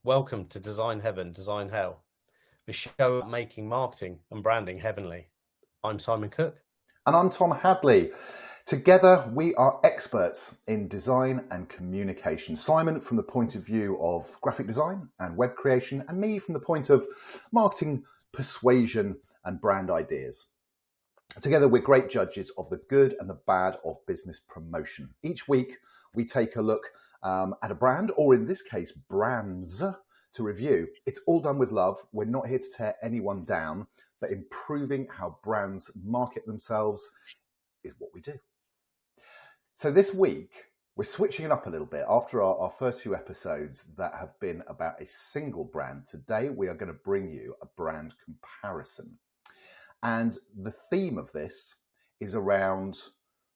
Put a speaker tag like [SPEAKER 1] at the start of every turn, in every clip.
[SPEAKER 1] Welcome to Design Heaven, Design Hell, the show about making marketing and branding heavenly. I'm Simon Cook.
[SPEAKER 2] And I'm Tom Hadley. Together, we are experts in design and communication. Simon from the point of view of graphic design and web creation, and me from the point of marketing, persuasion, and brand ideas. Together, we're great judges of the good and the bad of business promotion. Each week, we take a look at a brand, or in this case, brands, to review. It's all done with love. We're not here to tear anyone down, but improving how brands market themselves is what we do. So this week, we're switching it up a little bit. After our first few episodes that have been about a single brand, today we are going to bring you a brand comparison. And the theme of this is around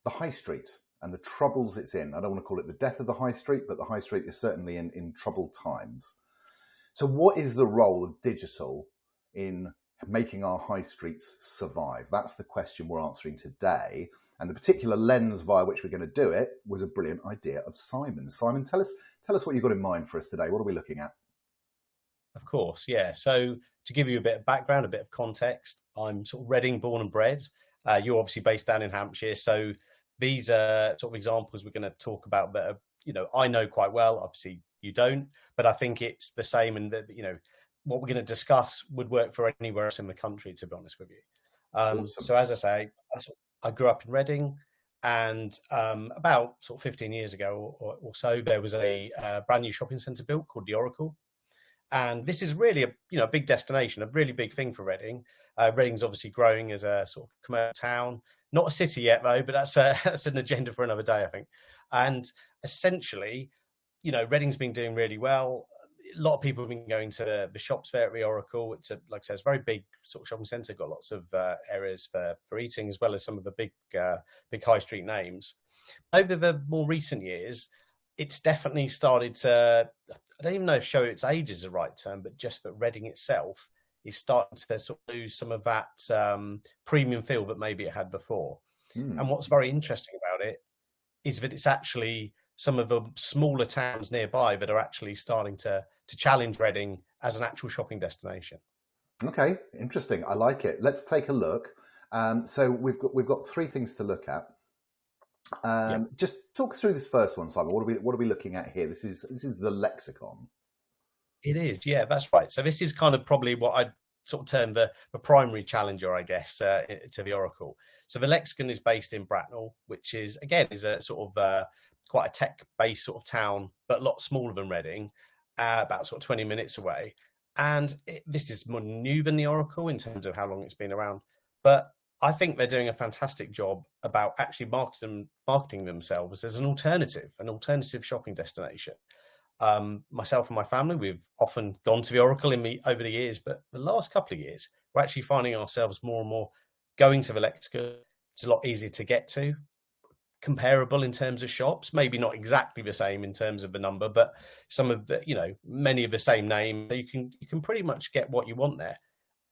[SPEAKER 2] the high street and the troubles it's in. I don't want to call it the death of the high street, but the high street is certainly in troubled times. So what is the role of digital in making our high streets survive? That's the question we're answering today. And the particular lens via which we're going to do it was a brilliant idea of Simon. Simon, tell us what you've got in mind for us today. What are we looking at?
[SPEAKER 1] Of course, yeah. So to give you a bit of background, a bit of context, I'm sort of Reading born and bred. You're obviously based down in Hampshire. So these are sort of examples we're going to talk about that are, I know quite well. Obviously you don't, but I think it's the same. And that, what we're going to discuss would work for anywhere else in the country, to be honest with you.
[SPEAKER 2] Awesome.
[SPEAKER 1] So as I say, I grew up in Reading, and about sort of 15 years ago or so, there was a brand new shopping centre built called the Oracle. And this is really a big destination, a really big thing for Reading. Reading's obviously growing as a sort of commercial town, not a city yet though, but that's an agenda for another day, I think. And essentially, Reading's been doing really well. A lot of people have been going to the shops there at the Oracle. It's like I said, it's a very big sort of shopping centre. Got lots of areas for eating, as well as some of the big high street names. Over the more recent years, it's definitely started to, I don't even know if show its age is the right term, but just that Reading itself is starting to sort of lose some of that premium feel that maybe it had before. And what's very interesting about it is that it's actually some of the smaller towns nearby that are actually starting to challenge Reading as an actual shopping destination.
[SPEAKER 2] Okay, interesting. I like it. Let's take a look. So we've got three things to look at. Just talk us through this first one, Simon. What are we looking at here? This is the Lexicon.
[SPEAKER 1] It is, yeah, that's right. So this is kind of probably what I'd sort of term the primary challenger, I guess, to the Oracle. So the Lexicon is based in Bracknell, which is a sort of quite a tech-based sort of town, but a lot smaller than Reading, about sort of 20 minutes away. And this is more new than the Oracle in terms of how long it's been around. But I think they're doing a fantastic job about actually marketing themselves as an alternative shopping destination. Myself and my family, we've often gone to the Oracle over the years, but the last couple of years, we're actually finding ourselves more and more going to the Lexicon. It's a lot easier to get to, comparable in terms of shops, maybe not exactly the same in terms of the number, but some of the, many of the same names. You can pretty much get what you want there.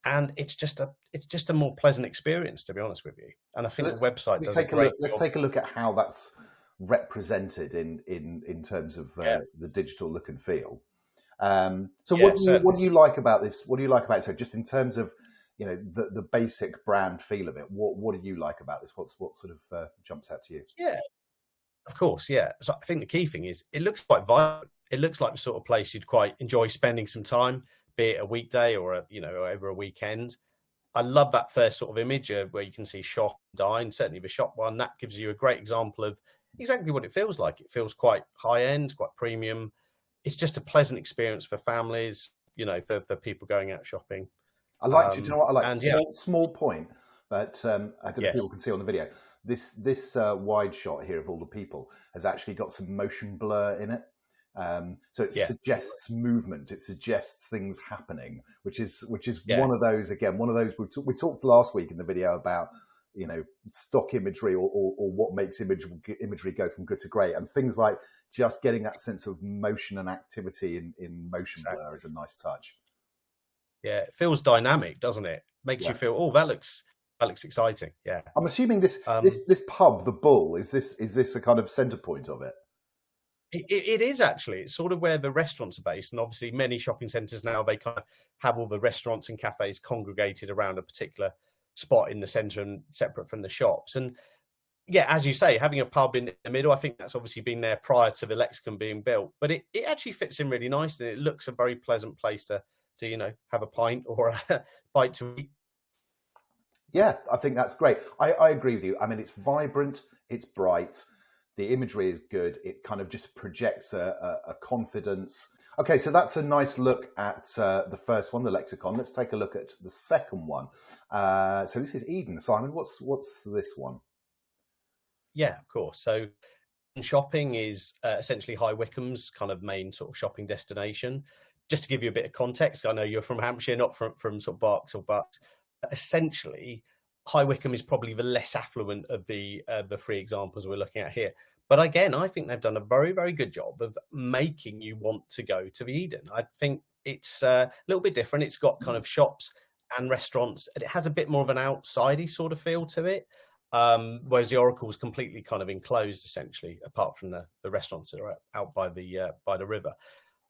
[SPEAKER 1] And it's just a more pleasant experience, to be honest with you. And I think the website does a great job.
[SPEAKER 2] Let's take a look at how that's represented in terms of the digital look and feel. What do you like about this? What do you like about it? So just in terms of the basic brand feel of it, what do you like about this? What sort of jumps out to you?
[SPEAKER 1] Yeah, of course, yeah. So I think the key thing is it looks quite vibrant. It looks like the sort of place you'd quite enjoy spending some time, be it a weekday or over a weekend. I love that first sort of image where you can see shop, dine. Certainly the shop one, that gives you a great example of exactly what it feels like. It feels quite high end, quite premium. It's just a pleasant experience for families, for people going out shopping.
[SPEAKER 2] I like, do you know what I like? Small point, but I don't know if people can see on the video. This wide shot here of all the people has actually got some motion blur in it. So it suggests movement. It suggests things happening, which is one of those we talked last week in the video about stock imagery or what makes imagery go from good to great, and things like just getting that sense of motion and activity in motion blur is a nice touch.
[SPEAKER 1] Yeah, it feels dynamic, doesn't it? Makes you feel, that looks exciting. Yeah,
[SPEAKER 2] I'm assuming this pub, the Bull, is this a kind of centre point of it?
[SPEAKER 1] It is actually. It's sort of where the restaurants are based, and obviously many shopping centres now, they kind of have all the restaurants and cafes congregated around a particular spot in the centre and separate from the shops. And yeah, as you say, having a pub in the middle, I think that's obviously been there prior to the Lexicon being built, but it actually fits in really nicely. It looks a very pleasant place to have a pint or a bite to eat.
[SPEAKER 2] Yeah, I think that's great. I agree with you. I mean, it's vibrant, it's bright, the imagery is good. It kind of just projects a confidence. Okay, so that's a nice look at the first one, the Lexicon. Let's take a look at the second one. So this is Eden. Simon, what's this one?
[SPEAKER 1] Yeah, of course. So shopping is essentially High Wycombe's kind of main sort of shopping destination. Just to give you a bit of context, I know you're from Hampshire, not from sort of Berks or Bucks. Essentially, High Wycombe is probably the less affluent of the three examples we're looking at here. But again, I think they've done a very, very good job of making you want to go to the Eden. I think it's a little bit different. It's got kind of shops and restaurants, and it has a bit more of an outsidey sort of feel to it. Whereas the Oracle is completely kind of enclosed, essentially, apart from the restaurants that are out by the river.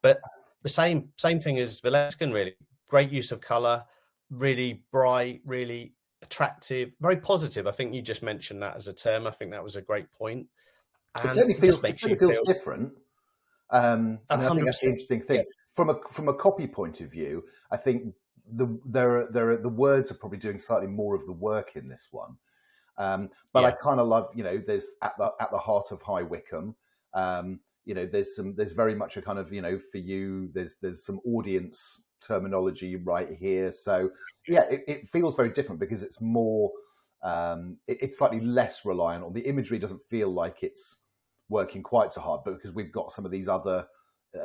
[SPEAKER 1] But the same thing as the Lexicon, really. Great use of colour, really bright, really attractive, very positive. I think you just mentioned that as a term. I think that was a great point.
[SPEAKER 2] And it certainly feels different. I think that's the interesting thing. Yeah. From a copy point of view, I think the words are probably doing slightly more of the work in this one. But I kind of love, there's at the heart of High Wycombe. There's very much a kind of, for you, there's some audience terminology right here. So yeah, it feels very different because it's more, it's slightly less reliant on the imagery. Doesn't feel like it's working quite so hard, but because we've got some of these other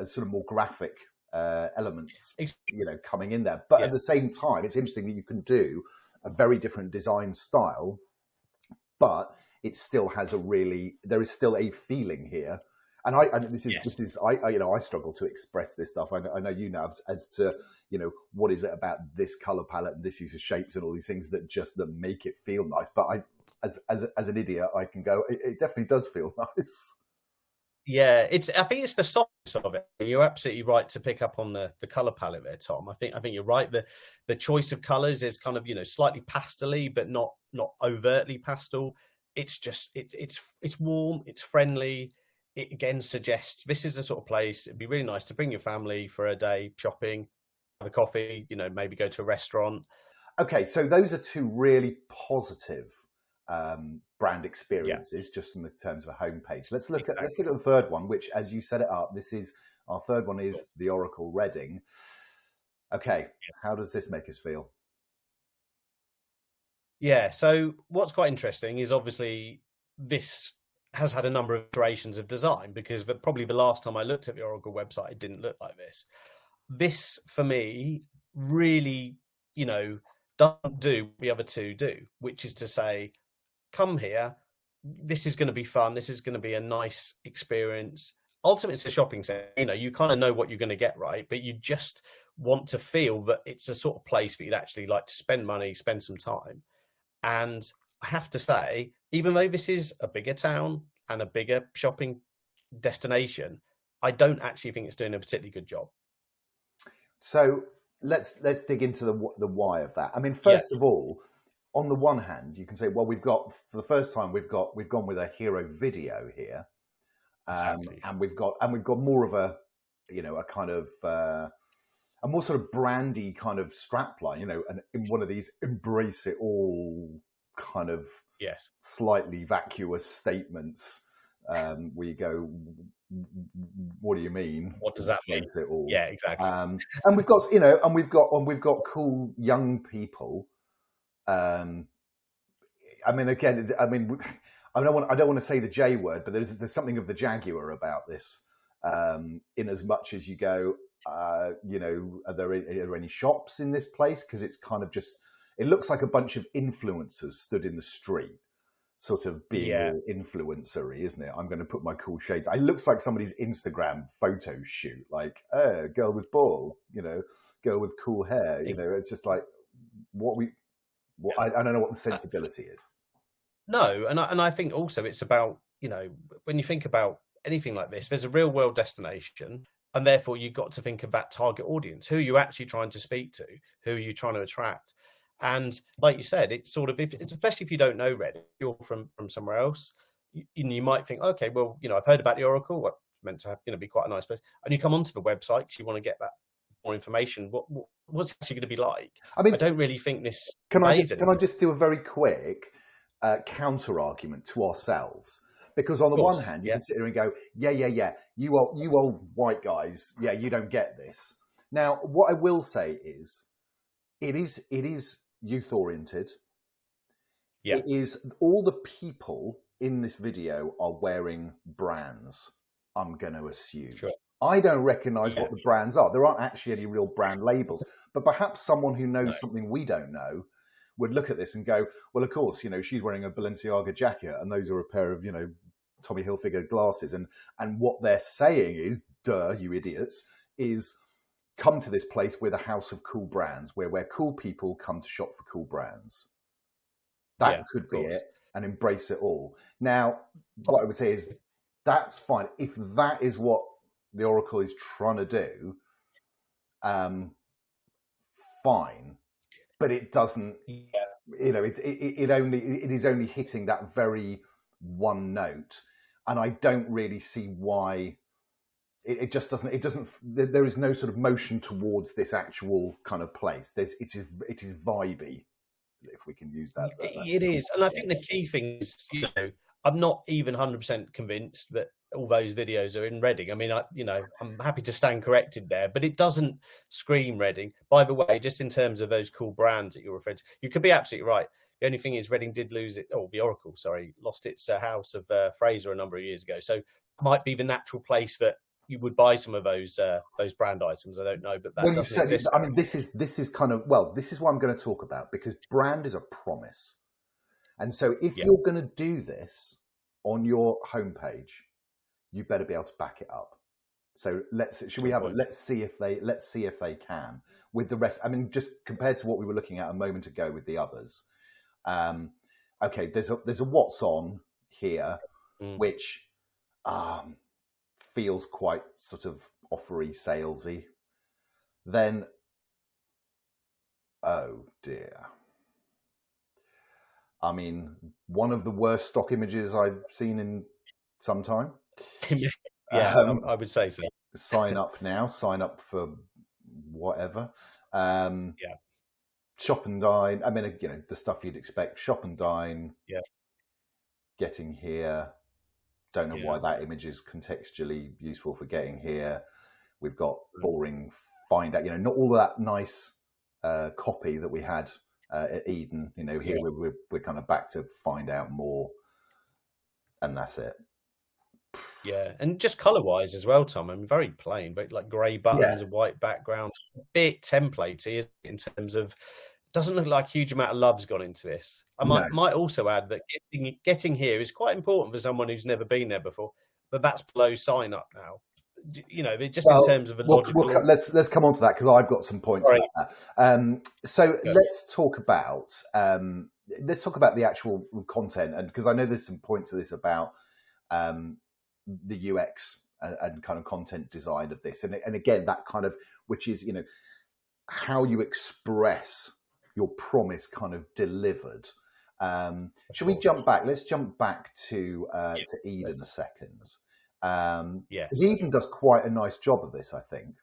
[SPEAKER 2] sort of more graphic elements, coming in there. But at the same time, it's interesting that you can do a very different design style, but it still has there is still a feeling here. And I struggle to express this stuff. I know you know, as to, what is it about this color palette and this use of shapes and all these things that make it feel nice. But as an idiot, I can go, it definitely does feel nice.
[SPEAKER 1] Yeah, I think it's the softness of it. You're absolutely right to pick up on the color palette there, Tom. I think you're right. The choice of colors is kind of, slightly pastel-y, but not overtly pastel. It's just it's warm, it's friendly. It again suggests this is the sort of place it'd be really nice to bring your family for a day shopping, have a coffee, maybe go to a restaurant.
[SPEAKER 2] Okay, so those are two really positive brand experiences, just in the terms of a homepage. Let's look at the third one, which, as you set it up, our third one is the Oracle Reading. Okay, how does this make us feel?
[SPEAKER 1] Yeah, so what's quite interesting is obviously this has had a number of iterations of design, because probably the last time I looked at the Oracle website, it didn't look like this. This, for me, really, doesn't do what the other two do, which is to say, come here, this is going to be fun, this is going to be a nice experience. Ultimately, it's a shopping centre. You kind of know what you're going to get, right? But you just want to feel that it's a sort of place that you'd actually like to spend money, spend some time. And I have to say, even though this is a bigger town and a bigger shopping destination, I don't actually think it's doing a particularly good job.
[SPEAKER 2] So let's dig into the why of that. I mean, first of all, on the one hand, you can say, well, we've got, for the first time, we've gone with a hero video here, exactly. and we've got more of a kind of a more sort of brandy kind of strapline, and in one of these embrace it all kind of slightly vacuous statements, where you go, what do you mean?
[SPEAKER 1] What does that mean?
[SPEAKER 2] It all?
[SPEAKER 1] Yeah, exactly.
[SPEAKER 2] And we've got we've got cool young people. I mean, again, I don't want to say the J word, but there's something of the Jaguar about this. In as much as you go, are there any shops in this place? Because it's kind of just, it looks like a bunch of influencers stood in the street, sort of being all influencery, isn't it? I'm going to put my cool shades. It looks like somebody's Instagram photo shoot, like, girl with ball, girl with cool hair. It's just like I don't know what the sensibility is.
[SPEAKER 1] No, and I think also it's about, when you think about anything like this, there's a real world destination, and therefore you've got to think of that target audience. Who are you actually trying to speak to? Who are you trying to attract? And like you said, it's sort of, especially if you don't know Reading, you're from somewhere else, you might think, okay, well, I've heard about the Oracle, what meant to have, be quite a nice place, and you come onto the website because you want to get that more information. What's it actually going to be like? I mean, I don't really think this.
[SPEAKER 2] Can I just do a very quick counter argument to ourselves? Because on the one hand, you can sit here and go, yeah, you old white guys, yeah, you don't get this. Now, what I will say is, it is youth oriented. Yeah. It is, all the people in this video are wearing brands, I'm going to assume. Sure. I don't recognise what the brands are. There aren't actually any real brand labels, but perhaps someone who knows something we don't know would look at this and go, well, of course, she's wearing a Balenciaga jacket and those are a pair of, Tommy Hilfiger glasses. And what they're saying is, duh, you idiots, is come to this place, we're the house of cool brands, where cool people come to shop for cool brands. That could be it, and embrace it all. Now, what I would say is, that's fine. If that is what the Oracle is trying to do, fine. But it doesn't, it is only hitting that very one note. And I don't really see why it doesn't, there is no sort of motion towards this actual kind of place. It is vibey, if we can use that.
[SPEAKER 1] It is. And I think the key thing is, I'm not even 100% convinced that all those videos are in Reading. I mean, I'm happy to stand corrected there, but it doesn't scream Reading. By the way, just in terms of those cool brands that you're referring to, you could be absolutely right. The only thing is Reading did lose it. Oh, the Oracle, sorry, lost its house of Fraser a number of years ago. So it might be the natural place that you would buy some of those brand items. I don't know, but that doesn't exist.
[SPEAKER 2] I mean, this is kind of, well, this is what I'm going to talk about, because brand is a promise. And so if you're going to do this on your homepage, you better be able to back it up. So let's see if they can with the rest. I mean, just compared to what we were looking at a moment ago with the others. Okay, there's a what's on here, which feels quite sort of offery, salesy. Then, oh dear. I mean, one of the worst stock images I've seen in some time.
[SPEAKER 1] I would say so.
[SPEAKER 2] Sign up now. Sign up for whatever. Shop and dine. I mean, the stuff you'd expect. Shop and dine. Yeah. Getting here. Don't know why that image is contextually useful for getting here. We've got boring find out. Not all of that nice copy that we had at Eden. Here we're kind of back to find out more, and that's it.
[SPEAKER 1] Yeah, and just colour-wise as well, Tom. I mean, very plain, but like grey buttons and white background. It's a bit templatey, isn't it, in terms of, doesn't look like a huge amount of love's gone into this. I might also add that getting here is quite important for someone who's never been there before, but that's below sign up now. Just in terms of a logical.
[SPEAKER 2] Let's come on to that, because I've got some points about that. So let's talk about the actual content, and because I know there's some points of this about the UX and kind of content design of this, and again that kind of, which is how you express your promise kind of delivered. Should we jump back? Let's jump back to Eden a second. Because Eden does quite a nice job of this, I think.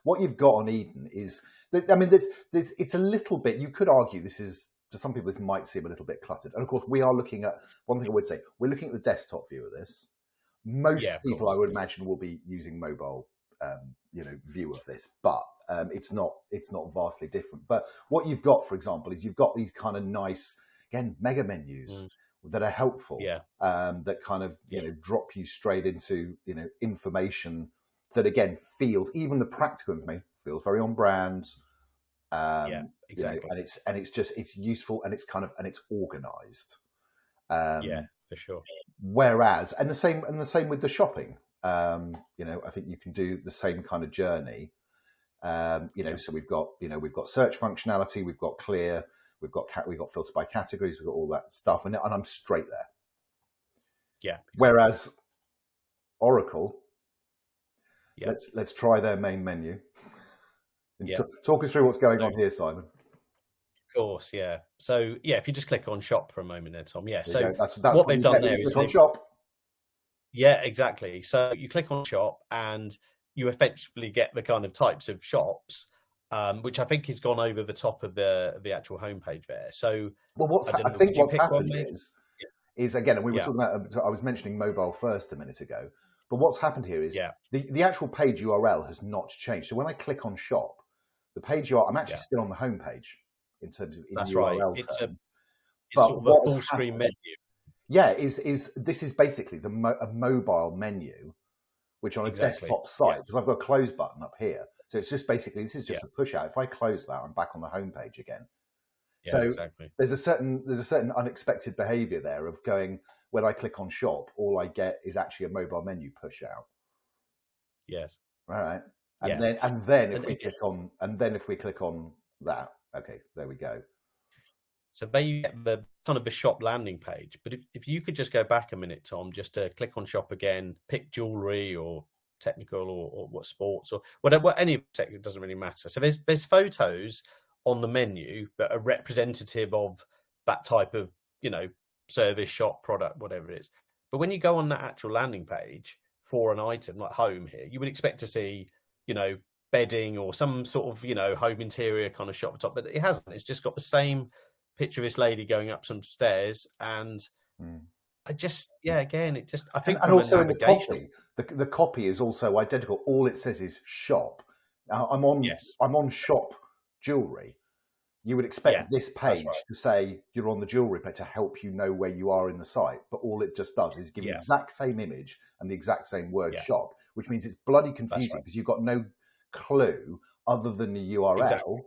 [SPEAKER 2] What you've got on Eden is, it's a little bit, you could argue this is, to some people this might seem a little bit cluttered. And of course, we are looking at, one thing I would say, we're looking at the desktop view of this. Most people, I would imagine, will be using mobile, view of this, but it's not vastly different. But what you've got, for example, is you've got these kind of nice, again, mega menus that are helpful, that kind of drop you straight into information that again feels, even the practical information feels very on brand.
[SPEAKER 1] Exactly.
[SPEAKER 2] And it's useful, and it's organized.
[SPEAKER 1] For sure.
[SPEAKER 2] Whereas, and the same with the shopping. I think you can do the same kind of journey. So we've got search functionality, we've got clear, we've got filter by categories, we've got all that stuff, and I'm straight there.
[SPEAKER 1] Yeah. Exactly.
[SPEAKER 2] Whereas Oracle.
[SPEAKER 1] Yeah.
[SPEAKER 2] Let's try their main menu.
[SPEAKER 1] Yeah.
[SPEAKER 2] Talk us through what's going
[SPEAKER 1] So,
[SPEAKER 2] on here, Simon.
[SPEAKER 1] of course, yeah. So, yeah, if you just click on shop for a moment there, Tom. Yeah.
[SPEAKER 2] There you
[SPEAKER 1] So
[SPEAKER 2] go. That's
[SPEAKER 1] what
[SPEAKER 2] what
[SPEAKER 1] they've
[SPEAKER 2] you
[SPEAKER 1] done
[SPEAKER 2] get when
[SPEAKER 1] there
[SPEAKER 2] you
[SPEAKER 1] is
[SPEAKER 2] click on shop.
[SPEAKER 1] yeah, exactly. So you click on shop and you effectively get the kind of types of shops, which I think has gone over the top of the actual homepage there. So
[SPEAKER 2] Well,
[SPEAKER 1] I don't
[SPEAKER 2] I
[SPEAKER 1] know,
[SPEAKER 2] think
[SPEAKER 1] did you
[SPEAKER 2] what's
[SPEAKER 1] pick one
[SPEAKER 2] happened
[SPEAKER 1] maybe?
[SPEAKER 2] is again, and we were
[SPEAKER 1] Yeah,
[SPEAKER 2] talking about. I was mentioning mobile first a minute ago, but what's happened here is
[SPEAKER 1] yeah,
[SPEAKER 2] the actual page URL has not changed. So when I click on shop, the page URL, I'm actually
[SPEAKER 1] yeah.
[SPEAKER 2] still on the homepage in terms of in
[SPEAKER 1] That's right.
[SPEAKER 2] URL
[SPEAKER 1] It's
[SPEAKER 2] terms.
[SPEAKER 1] sort
[SPEAKER 2] But
[SPEAKER 1] of a
[SPEAKER 2] what has
[SPEAKER 1] full screen
[SPEAKER 2] happened,
[SPEAKER 1] menu.
[SPEAKER 2] yeah, is this is basically a mobile menu, which on a
[SPEAKER 1] Exactly.
[SPEAKER 2] desktop
[SPEAKER 1] Yeah,
[SPEAKER 2] site, because I've got a close button up here. So it's just basically, this is
[SPEAKER 1] yeah,
[SPEAKER 2] just a push out. If I close that, I'm back on the homepage again.
[SPEAKER 1] yeah.
[SPEAKER 2] So
[SPEAKER 1] Exactly.
[SPEAKER 2] there's a certain unexpected behavior there of going, when I click on shop, all I get is actually a mobile menu push out.
[SPEAKER 1] Yes.
[SPEAKER 2] All right.
[SPEAKER 1] Yeah.
[SPEAKER 2] And then
[SPEAKER 1] And
[SPEAKER 2] if we click on that, okay, there we go.
[SPEAKER 1] so there you get the kind of the shop landing page. But if you could just go back a minute, Tom, just to click on shop again, pick jewelry or technical or what sports or whatever, any sector, it doesn't really matter. So there's photos on the menu that are representative of that type of, service, shop, product, whatever it is. But when you go on that actual landing page for an item like home here, you would expect to see, bedding or some sort of, home interior kind of shop at the top, but it hasn't. It's just got the same picture of this lady going up some stairs, and I just, again, I think
[SPEAKER 2] And
[SPEAKER 1] from a
[SPEAKER 2] also in the
[SPEAKER 1] navigation,
[SPEAKER 2] copy, the copy is also identical. All it says is shop. Now I'm
[SPEAKER 1] yes,
[SPEAKER 2] on shop jewelry. You would
[SPEAKER 1] yeah,
[SPEAKER 2] expect this
[SPEAKER 1] that's
[SPEAKER 2] page
[SPEAKER 1] right,
[SPEAKER 2] to say you're on the jewelry page to help you know where you are in the site, but all it just does is give the
[SPEAKER 1] yeah,
[SPEAKER 2] exact same image and the exact same word
[SPEAKER 1] yeah,
[SPEAKER 2] shop, which means it's bloody
[SPEAKER 1] that's
[SPEAKER 2] confusing
[SPEAKER 1] right,
[SPEAKER 2] because you've got no clue other than the
[SPEAKER 1] exactly.
[SPEAKER 2] URL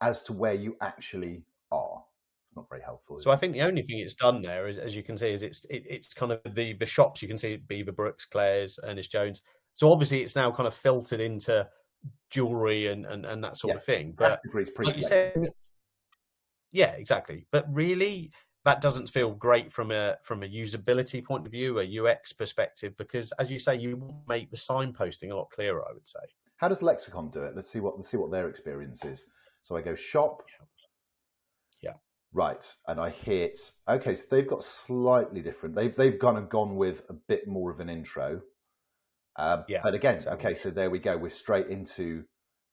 [SPEAKER 2] as to where you actually are. It's not very helpful, is
[SPEAKER 1] So I
[SPEAKER 2] it?
[SPEAKER 1] think the only thing it's done there, is, as you can see, is it's kind of the shops. You can see Beaver Brooks, Claire's, Ernest Jones. So obviously it's now kind of filtered into jewelry and that sort
[SPEAKER 2] Yeah,
[SPEAKER 1] of thing. But
[SPEAKER 2] categories
[SPEAKER 1] like you
[SPEAKER 2] pre-selected.
[SPEAKER 1] said, yeah, exactly. But really, that doesn't feel great from a usability point of view, a UX perspective, because as you say, you make the signposting a lot clearer, I would say.
[SPEAKER 2] How does Lexicon do it? Let's see what their experience is. So I go shop,
[SPEAKER 1] Yeah,
[SPEAKER 2] right, and I hit. Okay, so they've got slightly different. They've kind of gone with a bit more of an intro.
[SPEAKER 1] yeah,
[SPEAKER 2] But again,
[SPEAKER 1] exactly.
[SPEAKER 2] okay, so there we go. We're straight into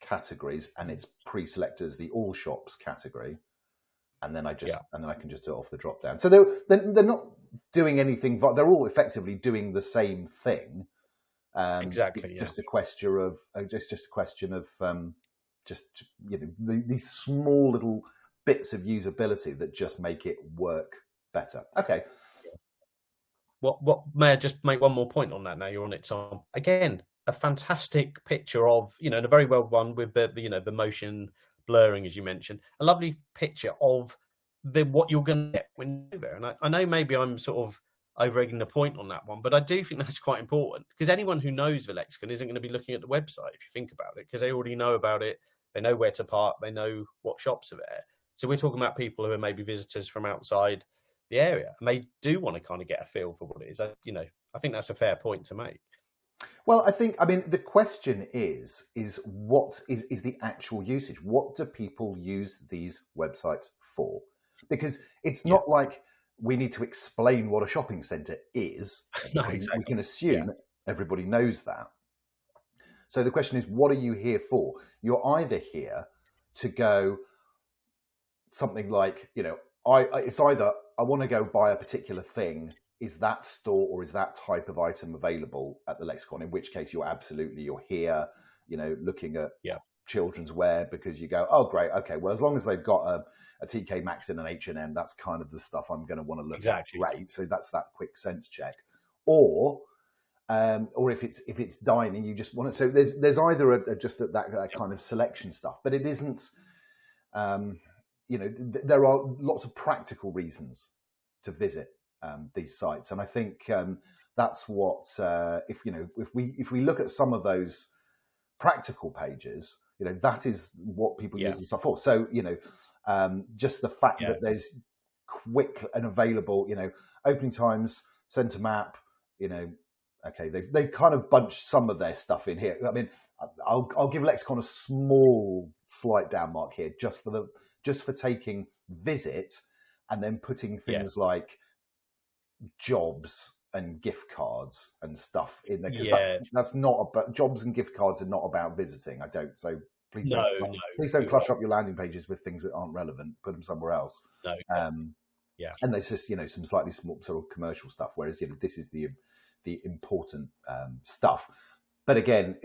[SPEAKER 2] categories, and it's pre-selected as the all shops category, and then I can just do it off the drop down. So they're not doing anything, but they're all effectively doing the same thing.
[SPEAKER 1] Exactly.
[SPEAKER 2] It's
[SPEAKER 1] Yeah.
[SPEAKER 2] just a question of these small little bits of usability that just make it work better. Okay.
[SPEAKER 1] What may I just make one more point on that? Now you're on it, Tom. Again, a fantastic picture of, and a very well one with the motion blurring, as you mentioned. A lovely picture of what you're going to get when you're there. And I know maybe I'm sort of over-egging the point on that one, but I do think that's quite important, because anyone who knows the Lexicon isn't going to be looking at the website, if you think about it, because they already know about it. They know where to park. They know what shops are there. So we're talking about people who are maybe visitors from outside the area, and they do want to kind of get a feel for what it is. I think that's a fair point to make.
[SPEAKER 2] Well, I mean, the question is what is the actual usage? What do people use these websites for? Because it's
[SPEAKER 1] Yeah.
[SPEAKER 2] not like we need to explain what a shopping centre is.
[SPEAKER 1] No,
[SPEAKER 2] We
[SPEAKER 1] exactly.
[SPEAKER 2] can assume everybody knows that. So the question is, what are you here for? You're either here to go something like, it's either I want to go buy a particular thing. Is that store or is that type of item available at the Lexicon? In which case you're here, looking at children's wear because you go, oh, great. Okay. Well, as long as they've got a TK Maxx and an H&M, that's kind of the stuff I'm going to want to look at. Great. So that's that quick sense check. Or if it's dining, you just want to. So there's either just that kind of selection stuff, but it isn't. There are lots of practical reasons to visit these sites, and I think that's what if we look at some of those practical pages, that is what people use this stuff for. So just the fact that there's quick and available, opening times, centre map, Okay, they've kind of bunched some of their stuff in here. I mean, I'll give Lexicon a small slight down mark here, just for taking visit and then putting things like jobs and gift cards and stuff in there, because that's not about, jobs and gift cards are not about visiting. I don't. So please don't clutter up your landing pages with things that aren't relevant. Put them somewhere else.
[SPEAKER 1] No.
[SPEAKER 2] And there's just some slightly small sort of commercial stuff, whereas this is the important stuff. But again,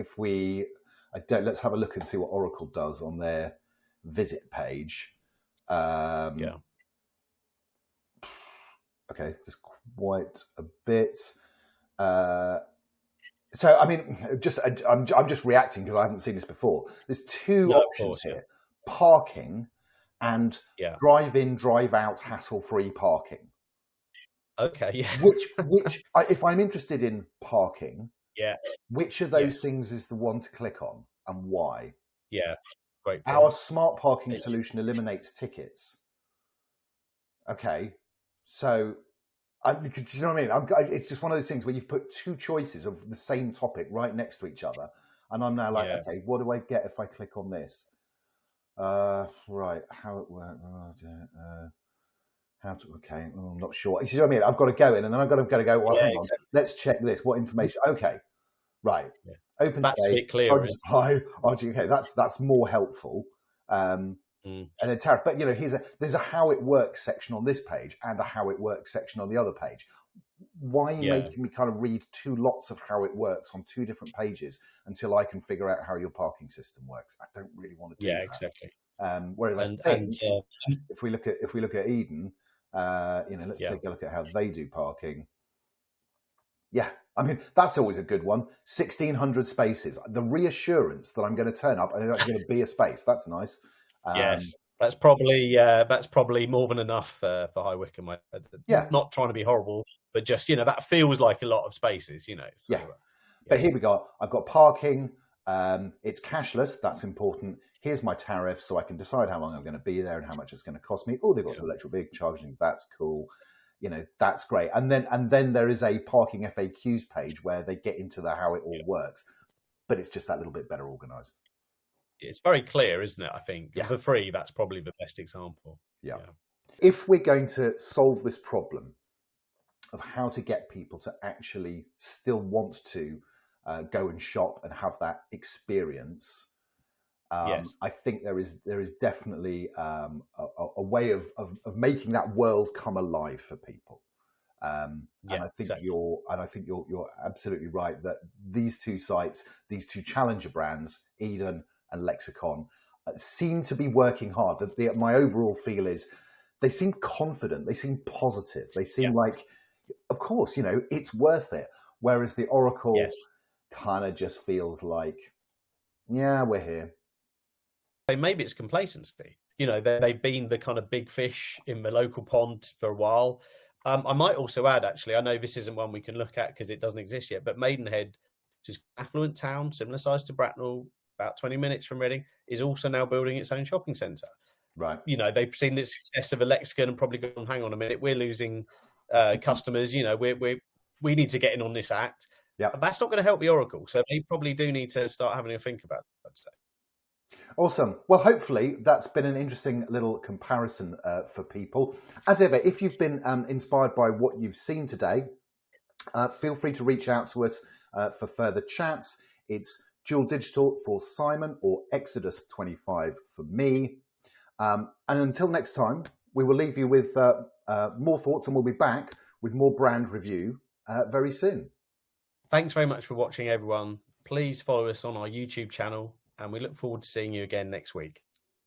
[SPEAKER 2] let's have a look and see what Oracle does on their visit page. Okay, just quite a bit. So I mean, I'm just reacting because I haven't seen this before. There's two options here: parking and drive-in, drive-out, hassle-free parking.
[SPEAKER 1] Okay, yeah.
[SPEAKER 2] Which, if I'm interested in parking, which of those things is the one to click on, and why?
[SPEAKER 1] Yeah, great.
[SPEAKER 2] Our smart parking solution eliminates tickets. Okay, so do you know what I mean? It's just one of those things where you've put two choices of the same topic right next to each other, and I'm now like, okay, what do I get if I click on this? Right, how it works? Okay, I'm not sure. You know what I mean? I've got to go in, and then I've got to go. Well, hang on, let's check this. What information? Okay, right. Open
[SPEAKER 1] that's a bit clearer.
[SPEAKER 2] Okay, that's more helpful. And then tariff. But there's a how it works section on this page and a how it works section on the other page. Why are you making me kind of read two lots of how it works on two different pages until I can figure out how your parking system works? I don't really want to do that.
[SPEAKER 1] Yeah, exactly.
[SPEAKER 2] Whereas I think if we look at Eden, let's take a look at how they do parking. Yeah, I mean, that's always a good one. 1,600 spaces. The reassurance that I'm going to turn up and there's going to be a space. That's nice.
[SPEAKER 1] Yes, that's probably more than enough for High Wycombe. Not trying to be horrible, but just that feels like a lot of spaces. So,
[SPEAKER 2] But here we go. I've got parking. It's cashless. That's important. Here's my tariff, so I can decide how long I'm going to be there and how much it's going to cost me. Oh, they've got some electric vehicle charging. That's cool. That's great. And then there is a parking FAQs page where they get into how it all works, but it's just that little bit better organised.
[SPEAKER 1] It's very clear, isn't it? I think for free, that's probably the best example.
[SPEAKER 2] Yeah. If we're going to solve this problem of how to get people to actually still want to go and shop and have that experience, I think there is definitely a way of making that world come alive for people. And I think you're absolutely right that these two sites, these two challenger brands, Eden and Lexicon, seem to be working hard. My overall feel is they seem confident, they seem positive, they seem like, of course, it's worth it. Whereas the Oracle kind of just feels like, we're here.
[SPEAKER 1] Maybe it's complacency. They've been the kind of big fish in the local pond for a while. I might also add, actually, I know this isn't one we can look at because it doesn't exist yet, but Maidenhead, which is an affluent town, similar size to Bracknell, about 20 minutes from Reading, is also now building its own shopping centre.
[SPEAKER 2] Right.
[SPEAKER 1] They've seen the success of a Lexicon and probably gone, hang on a minute, we're losing customers. We need to get in on this act. Yeah, that's not going to help the Oracle. So they probably do need to start having a think about it, I'd say.
[SPEAKER 2] Awesome. Well, hopefully that's been an interesting little comparison for people. As ever, if you've been inspired by what you've seen today, feel free to reach out to us for further chats. It's Dual Digital for Simon or Exodus 25 for me. And until next time, we will leave you with more thoughts, and we'll be back with more brand review very soon.
[SPEAKER 1] Thanks very much for watching, everyone. Please follow us on our YouTube channel, and we look forward to seeing you again next week.